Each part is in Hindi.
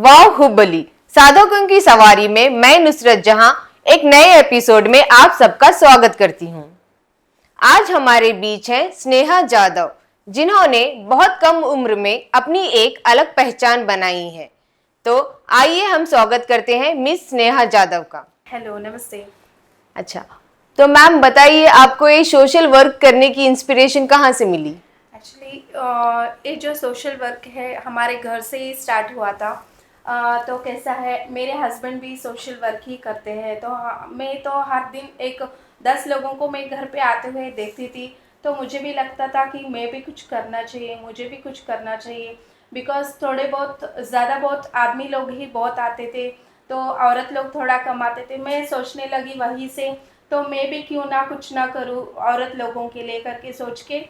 वाह हुबली साधकों की सवारी में मैं नुसरत जहां एक नए एपिसोड में आप सबका स्वागत करती हूं। आज हमारे बीच हैं स्नेहा जाधव, जिन्होंने बहुत कम उम्र में अपनी एक अलग पहचान बनाई है। तो आइए हम स्वागत करते हैं मिस स्नेहा जाधव का। हेलो, नमस्ते। अच्छा, तो मैम बताइए, आपको ये सोशल वर्क करने की इंस्पिरेशन कहाँ से मिली? एक्चुअली ये जो सोशल वर्क है हमारे घर से ही स्टार्ट हुआ था। तो कैसा है, मेरे हस्बैंड भी सोशल वर्क ही करते हैं, तो मैं तो हर दिन एक 10 लोगों को मैं घर पे आते हुए देखती थी। तो मुझे भी लगता था कि मैं भी कुछ करना चाहिए, मुझे भी कुछ करना चाहिए। बिकॉज़ थोड़े बहुत ज़्यादा बहुत आदमी लोग ही बहुत आते थे, तो औरत लोग थोड़ा कम आते थे। मैं सोचने लगी वहीं से, तो मैं भी क्यों ना कुछ ना करूँ औरत लोगों के लिए करके सोच के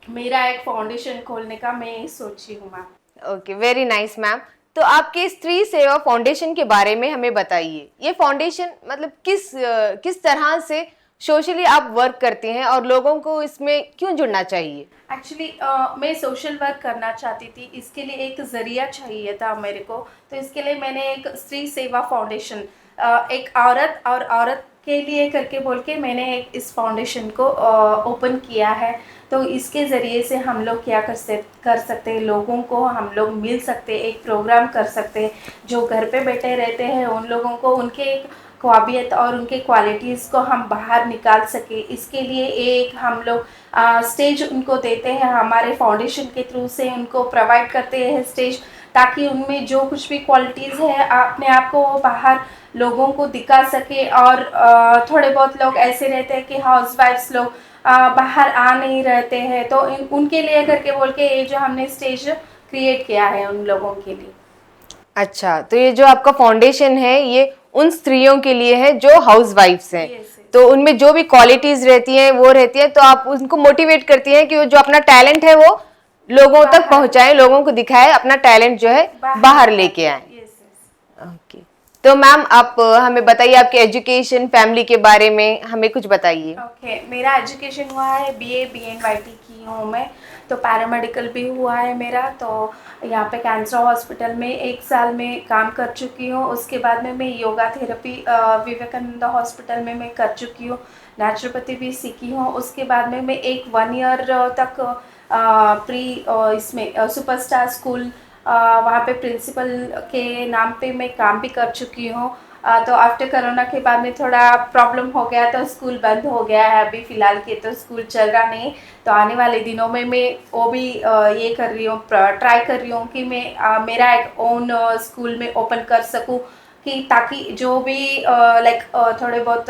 मेरा एक फाउंडेशन खोलने का मैं सोची हूँ ma'am. Okay, very nice ma'am. तो आपके स्त्री सेवा फाउंडेशन के बारे में हमें बताइए। ये फाउंडेशन मतलब किस तरह से सोशली आप वर्क करते हैं और लोगों को इसमें क्यों जुड़ना चाहिए? एक्चुअली मैं सोशल वर्क करना चाहती थी, इसके लिए एक ज़रिया चाहिए था मेरे को। तो इसके लिए मैंने एक स्त्री सेवा फाउंडेशन, एक औरत और औरत के लिए करके बोल के मैंने एक इस फाउंडेशन को ओपन किया है। तो इसके ज़रिए से हम लोग क्या कर सकते हैं, लोगों को हम लोग मिल सकते हैं, एक प्रोग्राम कर सकते हैं। जो घर पे बैठे रहते हैं उन लोगों को उनके एक क़ाबिलियत और उनके क्वालिटीज़ को हम बाहर निकाल सके, इसके लिए एक हम लोग स्टेज उनको देते हैं। हमारे फाउंडेशन के थ्रू से उनको प्रोवाइड करते हैं स्टेज, ताकि उनमें जो कुछ भी क्वालिटीज़ है अपने आप को वो बाहर लोगों को दिखा सके। और थोड़े बहुत लोग ऐसे रहते हैं कि हाउसवाइफ्स लोग बाहर आ नहीं रहते हैं, तो उनके लिए करके बोल के ये जो हमने स्टेज क्रिएट किया है उन लोगों के लिए। अच्छा, तो ये जो आपका फाउंडेशन है ये उन स्त्रियों के लिए है जो हाउस वाइफ्स हैं। Yes, yes. तो उनमें जो भी क्वालिटीज रहती हैं वो रहती है, तो आप उनको मोटिवेट करती हैं कि वो जो अपना टैलेंट है वो लोगों तक पहुंचाएं, लोगों को दिखाएं, अपना टैलेंट जो है बाहर लेके आए। Yes, yes. ओके, तो मैम आप हमें बताइए आपके एजुकेशन फैमिली के बारे में हमें कुछ बताइए। ओके, मेरा एजुकेशन हुआ है बीए बीएनवाईटी की हूँ मैं। तो पैरामेडिकल भी हुआ है मेरा। तो यहाँ पे कैंसर हॉस्पिटल में 1 साल में काम कर चुकी हूँ। उसके बाद में मैं योगा थेरेपी विवेकानंद हॉस्पिटल में मैं कर चुकी हूँ। नेचुरोपैथी भी सीखी हूँ। उसके बाद में मैं एक 1 ईयर तक प्री इसमें सुपरस्टार स्कूल वहाँ पे प्रिंसिपल के नाम पे मैं काम भी कर चुकी हूँ। तो आफ्टर कोरोना के बाद में थोड़ा प्रॉब्लम हो गया, तो स्कूल बंद हो गया है अभी फ़िलहाल के, तो स्कूल चल रहा नहीं। तो आने वाले दिनों में मैं वो भी ये कर रही हूँ, ट्राई कर रही हूँ कि मैं मेरा एक ओन स्कूल में ओपन कर सकूँ, कि ताकि जो भी लाइक थोड़े बहुत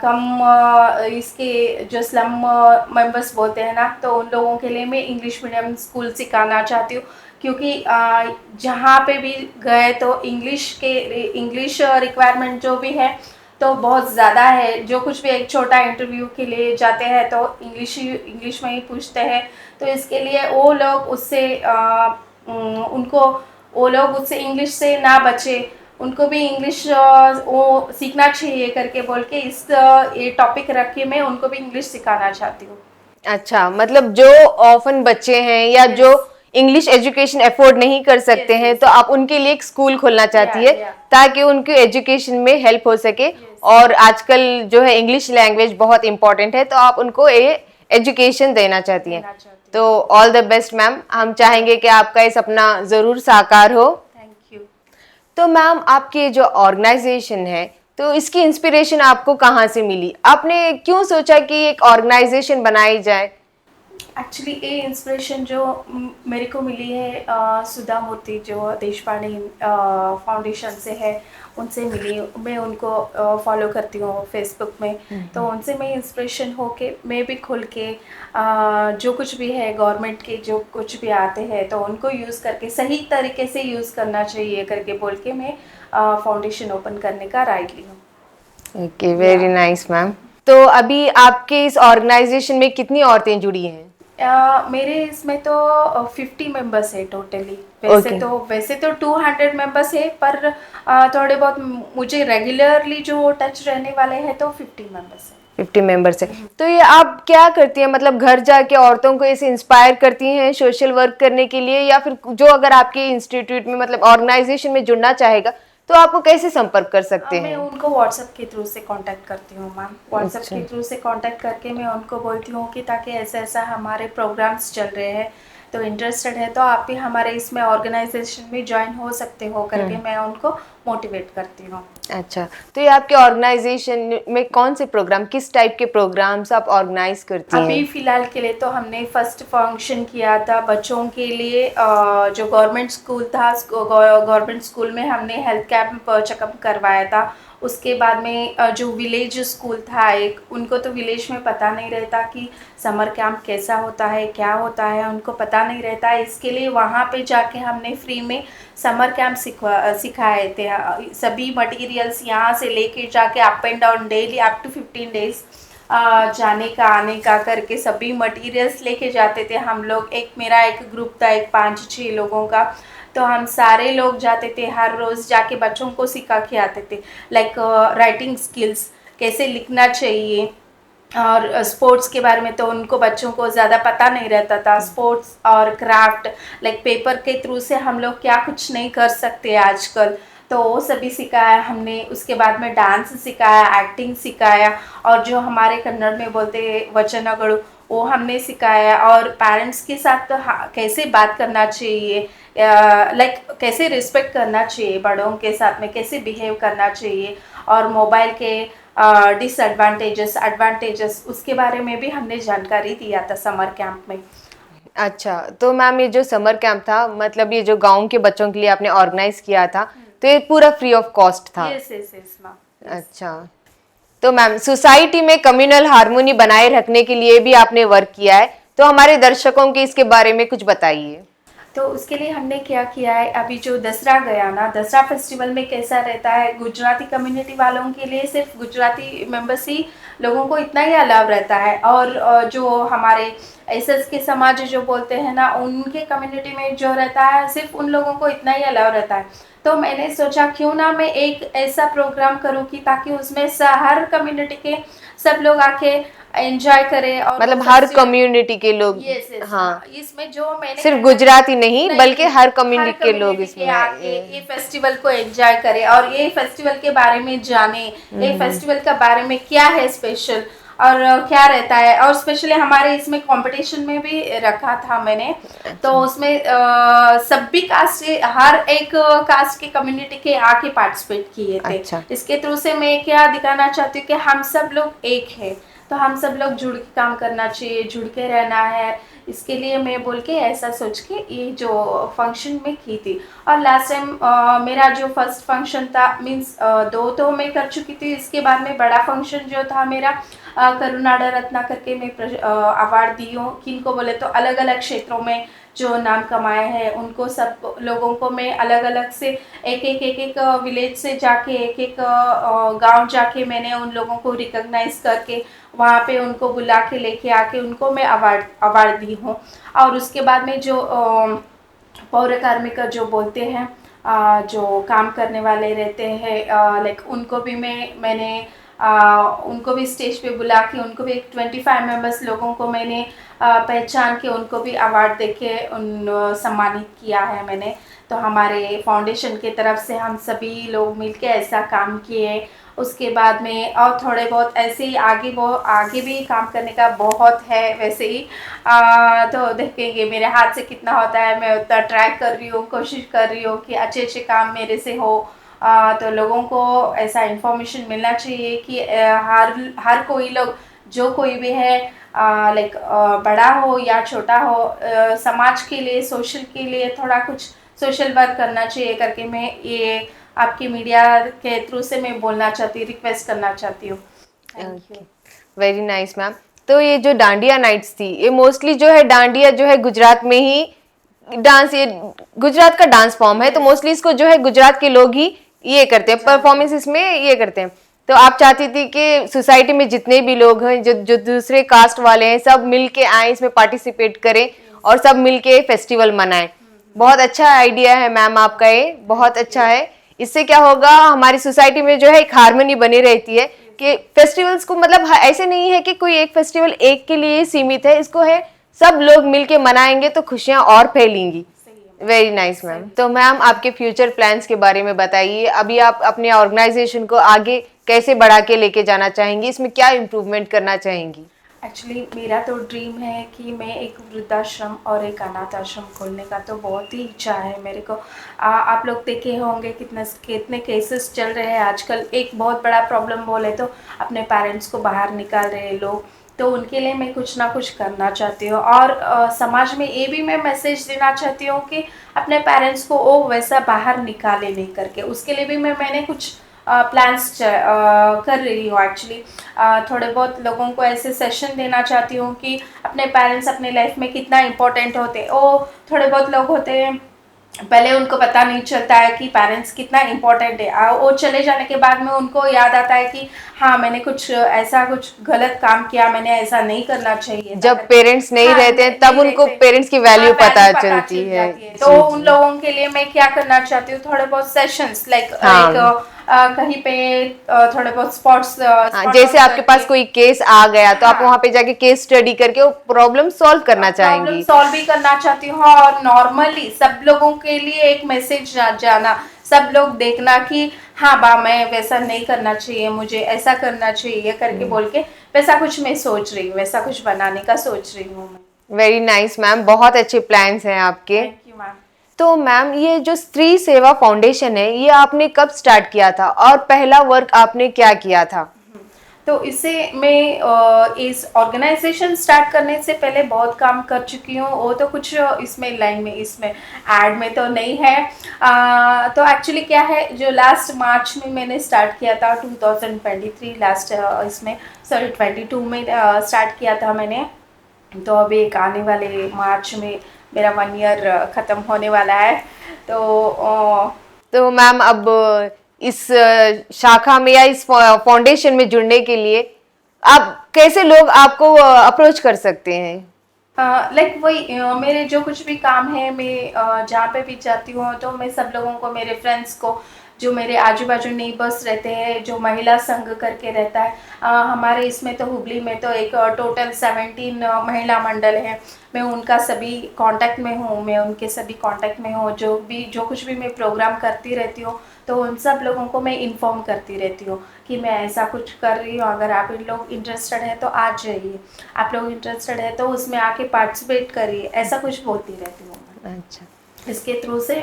कम इसके जो स्लम मेंबर्स बोलते हैं ना, तो उन लोगों के लिए मैं इंग्लिश मीडियम स्कूल सिखाना चाहती हूँ। क्योंकि जहाँ पे भी गए तो इंग्लिश रिक्वायरमेंट जो भी है तो बहुत ज़्यादा है। जो कुछ भी एक छोटा इंटरव्यू के लिए जाते हैं तो इंग्लिश में ही पूछते हैं। तो इसके लिए वो लोग उससे उनको वो लोग उससे इंग्लिश से ना बचे, उनको भी इंग्लिश वो सीखना चाहिए करके बोल के ये टॉपिक रख के मैं उनको भी इंग्लिश सिखाना चाहती हूँ। अच्छा, मतलब जो ऑफन बच्चे हैं या Yes. जो इंग्लिश एजुकेशन अफोर्ड नहीं कर सकते Yes, हैं, yes. तो आप उनके लिए एक स्कूल खोलना चाहती है Yeah. ताकि उनके एजुकेशन में हेल्प हो सके। Yes. और आजकल जो है इंग्लिश लैंग्वेज बहुत इंपॉर्टेंट है, तो आप उनको ये एजुकेशन देना चाहती हैं। तो ऑल द बेस्ट मैम, हम चाहेंगे कि आपका ये सपना ज़रूर साकार हो। Thank you. तो मैम, आपकी जो ऑर्गेनाइजेशन है, तो इसकी इंस्पिरेशन आपको कहाँ से मिली? आपने क्यों सोचा कि एक ऑर्गेनाइजेशन बनाई जाए? एक्चुअली ये इंस्पिरेशन जो मेरे को मिली है सुधा मूर्ति जो देशपांडे फाउंडेशन से है, उनसे मिली। मैं उनको फॉलो करती हूँ फेसबुक में। तो उनसे मैं इंस्पिरेशन होके मैं भी खुल के जो कुछ भी है गवर्नमेंट के जो कुछ भी आते हैं तो उनको यूज़ करके सही तरीके से यूज़ करना चाहिए करके बोल के मैं फाउंडेशन ओपन करने का राय ली हूँ। Okay, very nice ma'am. तो अभी आपके इस ऑर्गेनाइजेशन में कितनी औरतें जुड़ी हैं? मेरे इसमें तो 50 मेंबर्स है टोटली। ओके। वैसे तो 200 मेंबर्स है, पर थोड़े बहुत मुझे रेगुलरली जो टच रहने वाले हैं तो 50 मेंबर्स है। 50 मेंबर्स है। तो ये आप क्या करती हैं, मतलब घर जाके औरतों को ऐसे इंस्पायर करती हैं सोशल वर्क करने के लिए, या फिर जो अगर आपके इंस्टीट्यूट में मतलब ऑर्गेनाइजेशन में जुड़ना चाहेगा तो आपको कैसे संपर्क कर सकते मैं हैं? उनको व्हाट्सएप के थ्रू से कांटेक्ट करती हूँ मैम। व्हाट्सएप अच्छा। के थ्रू से कांटेक्ट करके मैं उनको बोलती हूँ कि ताकि ऐसा ऐसा हमारे प्रोग्राम्स चल रहे हैं, तो इंटरेस्टेड है तो आप भी हमारे इसमें ऑर्गेनाइजेशन में ज्वाइन हो सकते हो करके मैं उनको मोटिवेट करती हूँ। अच्छा, तो ये आपके ऑर्गेनाइजेशन में कौन से प्रोग्राम, किस टाइप के प्रोग्राम्स आप ऑर्गेनाइज करती अभी हैं? फ़िलहाल के लिए तो हमने फर्स्ट फंक्शन किया था बच्चों के लिए, जो गवर्नमेंट स्कूल था, गवर्नमेंट स्कूल में हमने हेल्थ कैंप चेकअप करवाया था। उसके बाद में जो विलेज स्कूल था एक, उनको तो विलेज में पता नहीं रहता कि समर कैंप कैसा होता है, क्या होता है, उनको पता नहीं रहता है। इसके लिए वहाँ पे जाके हमने फ्री में समर कैंप सिखाए थे। सभी मटेरियल्स यहाँ से लेके जाके up and down daily up to 15 days जाने का आने का करके सभी मटेरियल्स लेके जाते थे हम लोग। मेरा एक ग्रुप था, एक 5-6 लोगों का, तो हम सारे लोग जाते थे, हर रोज़ जाके बच्चों को सिखा के आते थे। लाइक राइटिंग स्किल्स, कैसे लिखना चाहिए, और स्पोर्ट्स के बारे में तो उनको बच्चों को ज़्यादा पता नहीं रहता था। स्पोर्ट्स और क्राफ्ट, लाइक पेपर के थ्रू से हम लोग क्या कुछ नहीं कर सकते आजकल, तो वो सभी सिखाया हमने। उसके बाद में डांस सिखाया, एक्टिंग सिखाया, और जो हमारे कन्नड़ में बोलते हैं वचनगढ़, वो हमने सिखाया। और पेरेंट्स के साथ तो कैसे बात करना चाहिए, लाइक कैसे रिस्पेक्ट करना चाहिए, बड़ों के साथ में कैसे बिहेव करना चाहिए, और मोबाइल के डिसएडवांटेजेस एडवांटेजेस, उसके बारे में भी हमने जानकारी दिया था समर कैंप में। अच्छा, तो मैम ये जो समर कैंप था, मतलब ये जो गांव के बच्चों के लिए आपने ऑर्गेनाइज किया था, तो ये पूरा फ्री ऑफ कॉस्ट था? Yes yes yes ma'am. अच्छा, तो मैम सोसाइटी में कम्युनल हार्मोनी बनाए रखने के लिए भी आपने वर्क किया है, तो हमारे दर्शकों के इसके बारे में कुछ बताइए। तो उसके लिए हमने क्या किया है, अभी जो दसरा गया ना, दसरा फेस्टिवल में कैसा रहता है, गुजराती कम्युनिटी वालों के लिए सिर्फ गुजराती मेंबर्स ही लोगों को इतना ही अलाव रहता है, और जो हमारे एसएस के समाज जो बोलते हैं ना, उनके कम्युनिटी में जो रहता है सिर्फ उन लोगों को इतना ही अलाव रहता है। तो मैंने सोचा क्यों ना मैं एक ऐसा प्रोग्राम करूं कि ताकि उसमें हर कम्युनिटी के सब लोग आके एंजॉय करें, और मतलब हर कम्युनिटी के लोग? यस यस हाँ, इसमें जो मैंने सिर्फ करना- गुजराती नहीं बल्कि हर कम्युनिटी के लोग community के इसमें आके ये फेस्टिवल को एंजॉय करें, और ये फेस्टिवल के बारे में जाने, ये फेस्टिवल के बारे में क्या है स्पेशल, और क्या रहता है। और स्पेशली हमारे इसमें कंपटीशन में भी रखा था मैंने, तो उसमें सभी कास्ट के, हर एक कास्ट के कम्युनिटी के आके पार्टिसिपेट किए थे। अच्छा। इसके थ्रू से मैं क्या दिखाना चाहती हूँ कि हम सब लोग एक हैं, तो हम सब लोग जुड़ के काम करना चाहिए, जुड़ के रहना है। इसके लिए मैं बोल के ऐसा सोच के ये जो फंक्शन में की थी। और लास्ट टाइम मेरा जो फर्स्ट फंक्शन था, मीन्स 2 तो मैं कर चुकी थी, इसके बाद में बड़ा फंक्शन जो था मेरा, करुणाडा रत्ना करके मैं अवार्ड दी हूँ। किनको बोले तो अलग अलग क्षेत्रों में जो नाम कमाए हैं उनको सब लोगों को मैं अलग अलग से एक विलेज से जाके एक गांव जाके मैंने उन लोगों को रिकॉग्नाइज करके वहाँ पे उनको बुला के लेके आके उनको मैं अवार्ड दी हूँ। और उसके बाद में जो पौर कार्मिक जो बोलते हैं, जो काम करने वाले रहते हैं, लाइक उनको भी मैंने उनको भी स्टेज पे बुला के उनको भी एक 25 मेंबर्स लोगों को मैंने पहचान के उनको भी अवार्ड देके सम्मानित किया है मैंने। तो हमारे फाउंडेशन की तरफ से हम सभी लोग मिलके ऐसा काम किए। उसके बाद में और थोड़े बहुत ऐसे ही आगे भी काम करने का बहुत है वैसे ही, तो देखेंगे मेरे हाथ से कितना होता है। मैं उतना ट्राई कर रही हूँ, कोशिश कर रही हूँ कि अच्छे अच्छे काम मेरे से हो। तो लोगों को ऐसा इन्फॉर्मेशन मिलना चाहिए कि हर कोई लोग, जो कोई भी है, लाइक बड़ा हो या छोटा हो, समाज के लिए, सोशल के लिए थोड़ा कुछ सोशल वर्क करना चाहिए करके मैं ये आपकी मीडिया के थ्रू से मैं बोलना चाहती हूँ, रिक्वेस्ट करना चाहती हूँ। Thank you. Very nice ma'am. तो ये जो डांडिया नाइट्स थी, ये मोस्टली जो है डांडिया जो है गुजरात में ही डांस, ये गुजरात का डांस फॉर्म है, तो मोस्टली इसको जो है गुजरात के लोग ही ये करते हैं, परफॉर्मेंस इसमें ये करते हैं। तो आप चाहती थी कि सोसाइटी में जितने भी लोग हैं, जो दूसरे कास्ट वाले हैं, सब मिल के आए, इसमें पार्टिसिपेट करें और सब मिल के फेस्टिवल मनाएं। बहुत अच्छा आइडिया है मैम आपका, ये बहुत अच्छा है। इससे क्या होगा, हमारी सोसाइटी में जो है एक हार्मनी बनी रहती है। कि फेस्टिवल्स को मतलब ऐसे नहीं है कि कोई एक फेस्टिवल एक के लिए सीमित है, इसको है सब लोग मिलके मनाएंगे तो खुशियां और फैलेंगी। Very nice ma'am. तो मैम आपके फ्यूचर प्लान्स के बारे में बताइए, अभी आप अपने ऑर्गेनाइजेशन को आगे कैसे बढ़ा के लेके जाना चाहेंगी, इसमें क्या इम्प्रूवमेंट करना चाहेंगी? एक्चुअली मेरा तो ड्रीम है कि मैं एक वृद्धाश्रम और एक अनाथ आश्रम खोलने का तो बहुत ही इच्छा है मेरे को। आप लोग देखे होंगे कितने केसेस चल रहे हैं आजकल। एक बहुत बड़ा प्रॉब्लम बोले तो अपने पेरेंट्स को बाहर निकाल रहे हैं लोग, तो उनके लिए मैं कुछ ना कुछ करना चाहती हूँ। और समाज में ये भी मैं मैसेज देना चाहती हूँ कि अपने पेरेंट्स को वो वैसा बाहर निकाले नहीं करके, उसके लिए भी मैंने कुछ प्लान्स कर रही हूँ एक्चुअली। थोड़े बहुत लोगों को ऐसे सेशन देना चाहती हूँ कि अपने पेरेंट्स अपने लाइफ में कितना इम्पोर्टेंट होते हैं। वो थोड़े बहुत लोग होते हैं पहले उनको पता नहीं चलता है कि पेरेंट्स कितना इम्पोर्टेंट है, वो चले जाने के बाद में उनको याद आता है कि हाँ मैंने कुछ गलत काम किया, मैंने ऐसा नहीं करना चाहिए। जब पेरेंट्स नहीं रहते हैं तब उनको पेरेंट्स की वैल्यू पता चलती है। तो उन लोगों के लिए मैं क्या करना चाहती हूँ, थोड़े बहुत सेशंस लाइक कहीं पे थोड़े बहुत स्पॉट्स, जैसे आपके पास कोई केस आ गया तो आप वहाँ पे जाके केस स्टडी करके वो प्रॉब्लम सॉल्व करना चाहेंगी। सॉल्व भी करना चाहती हूँ और नॉर्मली सब लोगों के लिए एक मैसेज जाना, सब लोग देखना कि हाँ बा मैं वैसा नहीं करना चाहिए, मुझे ऐसा करना चाहिए करके बोल के वैसा कुछ मैं सोच रही हूँ, वैसा कुछ बनाने का सोच रही हूँ मैं। वेरी नाइस मैम, बहुत अच्छे प्लान्स हैं आपके। Thank you ma'am. तो मैम ये जो स्त्री सेवा फाउंडेशन है ये आपने कब स्टार्ट किया था और पहला वर्क आपने क्या किया था? तो इसे मैं इस ऑर्गेनाइजेशन स्टार्ट करने से पहले बहुत काम कर चुकी हूँ। वो तो कुछ इसमें लाइन में इसमें ऐड में तो नहीं है। तो एक्चुअली क्या है, जो लास्ट मार्च में मैंने स्टार्ट किया था 2023 लास्ट इसमें 22 में स्टार्ट किया था मैंने। तो अभी एक आने वाले मार्च में मेरा 1 ईयर ख़त्म होने वाला है। तो मैम अब इस शाखा में या इस फाउंडेशन में जुड़ने के लिए आप कैसे लोग आपको अप्रोच कर सकते हैं? लाइक वही मेरे जो कुछ भी काम है मैं जहाँ पे भी जाती हूँ तो मैं सब लोगों को, मेरे फ्रेंड्स को, जो मेरे आजू बाजू नेबर्स रहते हैं, जो महिला संघ करके रहता है हमारे इसमें, तो हुबली में तो एक टोटल 17 महिला मंडल है। मैं उनका सभी कांटेक्ट में हूँ, मैं उनके सभी कांटेक्ट में हूँ। जो कुछ भी मैं प्रोग्राम करती रहती हूँ तो उन सब लोगों को मैं इन्फॉर्म करती रहती हूँ कि मैं ऐसा कुछ कर रही हूँ, अगर आप लोग इंटरेस्टेड है तो आ जाइए, आप लोग इंटरेस्टेड है तो उसमें आके पार्टिसिपेट करिए, ऐसा कुछ बोलती रहती हूँ। अच्छा, इसके थ्रू से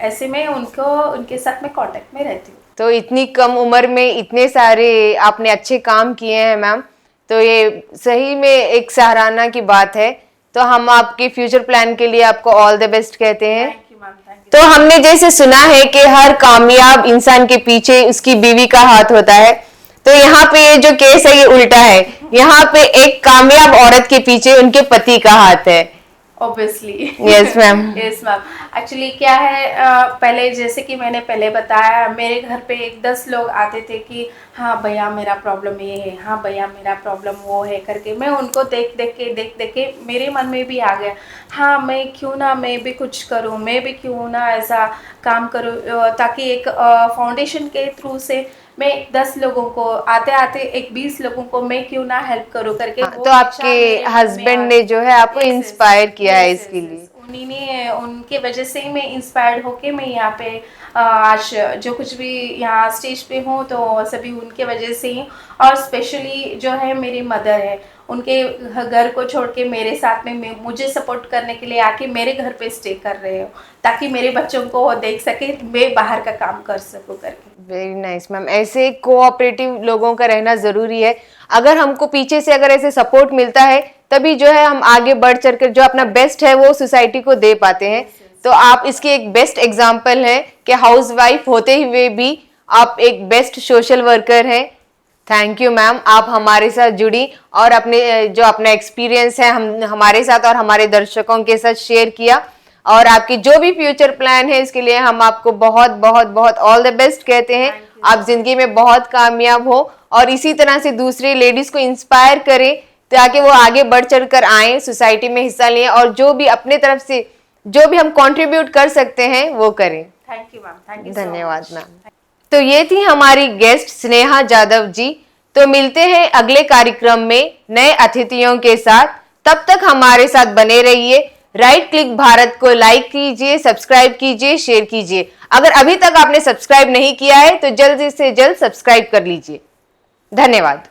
ऐसे में उनके साथ में कांटेक्ट में रहती हूँ। तो इतनी कम उम्र में इतने सारे आपने अच्छे काम किए हैं मैम, तो ये सही में एक सराहना की बात है। तो हम आपके फ्यूचर प्लान के लिए आपको ऑल द बेस्ट कहते हैं। Thank you ma'am, thank you. तो हमने जैसे सुना है कि हर कामयाब इंसान के पीछे उसकी बीवी का हाथ होता है, तो यहाँ पे ये जो केस है ये उल्टा है, यहाँ पे एक कामयाब औरत के पीछे उनके पति का हाथ है। Obviously yes ma'am. Yes ma'am. Actually क्या है, पहले जैसे कि मैंने पहले बताया, मेरे घर पे 10 लोग आते थे कि हाँ भैया मेरा प्रॉब्लम ये है, हाँ भैया मेरा प्रॉब्लम वो है करके। मैं उनको देख देख के मेरे मन में भी आ गया, हाँ मैं क्यों ना मैं भी कुछ करूँ, मैं भी क्यों ना ऐसा काम करूँ, ताकि एक फाउंडेशन के थ्रू से मैं 10 लोगों को आते आते 20 लोगों को मैं क्यों ना हेल्प करूँ करके। तो आपके हस्बैंड ने जो है आपको इंस्पायर किया है इसके लिए? उन्हीं ने, उनके वजह से ही मैं इंस्पायर्ड होके मैं यहाँ पे आज जो कुछ भी यहाँ स्टेज पे हूँ तो सभी उनके वजह से ही। और स्पेशली जो है मेरी मदर है, उनके घर को छोड़ के मेरे साथ में मुझे सपोर्ट करने के लिए आके मेरे घर पे स्टे कर रहे हो, ताकि मेरे बच्चों को वो देख सके मैं बाहर का काम कर सकूँ करके। वेरी नाइस मैम, ऐसे कोऑपरेटिव लोगों का रहना जरूरी है। अगर हमको पीछे से अगर ऐसे सपोर्ट मिलता है तभी जो है हम आगे बढ़ चढ़ कर जो अपना बेस्ट है वो सोसाइटी को दे पाते हैं। तो आप इसके एक बेस्ट एग्जाम्पल हैं कि हाउसवाइफ होते हुए भी आप एक बेस्ट सोशल वर्कर हैं। थैंक यू मैम, आप हमारे साथ जुड़ी और अपने जो अपना एक्सपीरियंस है हमारे साथ और हमारे दर्शकों के साथ शेयर किया। और आपकी जो भी फ्यूचर प्लान है इसके लिए हम आपको बहुत बहुत बहुत ऑल द बेस्ट कहते हैं। आप जिंदगी में बहुत कामयाब हो और इसी तरह से दूसरी लेडीज को इंस्पायर करें ताकि वो आगे बढ़ चढ़ कर आए, सोसाइटी में हिस्सा लें और जो भी अपने तरफ से जो भी हम कंट्रीब्यूट कर सकते हैं वो करें। Thank you ma'am, thank you. धन्यवाद मैम। तो ये थी हमारी गेस्ट स्नेहा जाधव जी, तो मिलते हैं अगले कार्यक्रम में नए अतिथियों के साथ। तब तक हमारे साथ बने रहिए। राइट क्लिक भारत को लाइक कीजिए, सब्सक्राइब कीजिए, शेयर कीजिए। अगर अभी तक आपने सब्सक्राइब नहीं किया है तो जल्द से जल्द सब्सक्राइब कर लीजिए। धन्यवाद।